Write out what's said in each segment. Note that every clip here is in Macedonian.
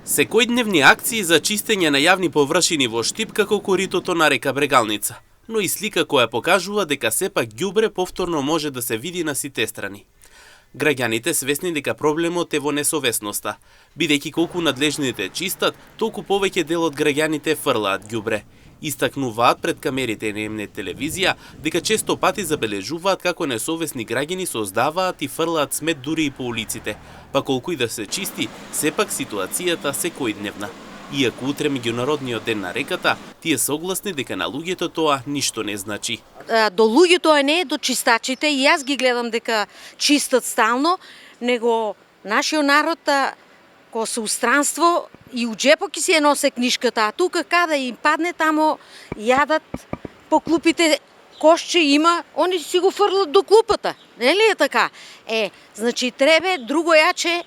Секојдневни акции за чистење на јавни површини во Штип како коритото на река Брегалница, но и слика која покажува дека сепак ѓубре повторно може да се види на сите страни. Граѓаните свесни дека проблемот е во несовесноста, бидејќи колку надлежните чистат, толку повеќе дел од граѓаните фрлаат ѓубре. Истакнуваат пред камерите на М-нет телевизија дека често пати забележуваат како несовесни граѓани создаваат и фрлаат смет дури и по улиците, па колку и да се чисти, сепак ситуацијата секојдневна. Иако утре меѓународниот ден на реката, тие согласни дека на луѓето тоа ништо не значи. До луѓето не е до чистачите, и јас ги гледам дека чистат стално, него нашиот народ ко се устранство и у джепот ќе си ја носе книшката, а тука каде им падне тамо јадат по клупите, кошче има, они си го фрлат до клупата. Нели е така? Значи требе друго јаче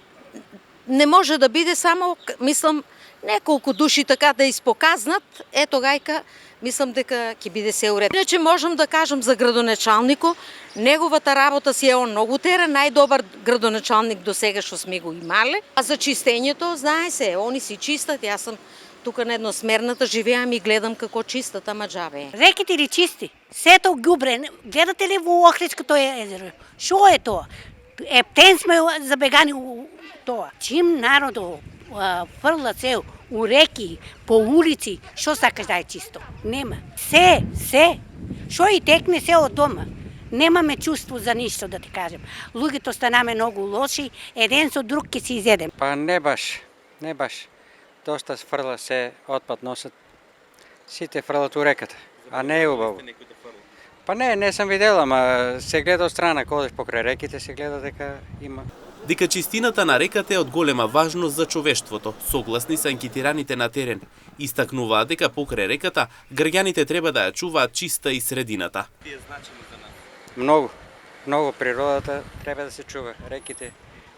не може да биде само, мислам, неколку души така да испоказнат, тогајка, мислам дека ќе биде се уред. Иначе можам да кажам за градоначалникот, неговата работа си е он многу тера, најдобар градоначалник до сега што сме го имале. А за чистењето, знае се, они си чистат, јас сум тука на едносмерната, живеам и гледам како чистат, ама џабе. Реките ли чисти? Сето ѓубре, гледате ли во Охридското езеро? Шо е тоа? Ептен сме забегани у тоа. Чим народот фрла се у реки, по улици, што сакаш да е чисто? Нема. Се. Што и текне се од дома. Немаме чувство за ништо, да ти кажем. Луѓето станаме многу лоши, еден со друг ќе си изедем. Па не баш. Доста фрла се отпад носат. Сите фрлат у реката, а не е убаво. Па не сам видел, ама се гледа од страна, кодеш покрај реките, се гледа дека има. Дека чистината на реката е од голема важност за човештвото, согласни се анкетираните на терен. Истакнуваат дека покрај реката, граѓаните треба да ја чуваат чиста и средината. Тие значени за нас? Многу природата треба да се чува, реките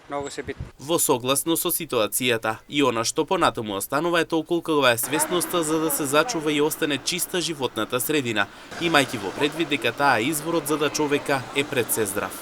многу се битни. Во согласно со ситуацијата, и она што понатаму останува е толкова е свесноста за да се зачува и остане чиста животната средина, имајќи во предвид дека таа изворот за да човека е пред се здрав.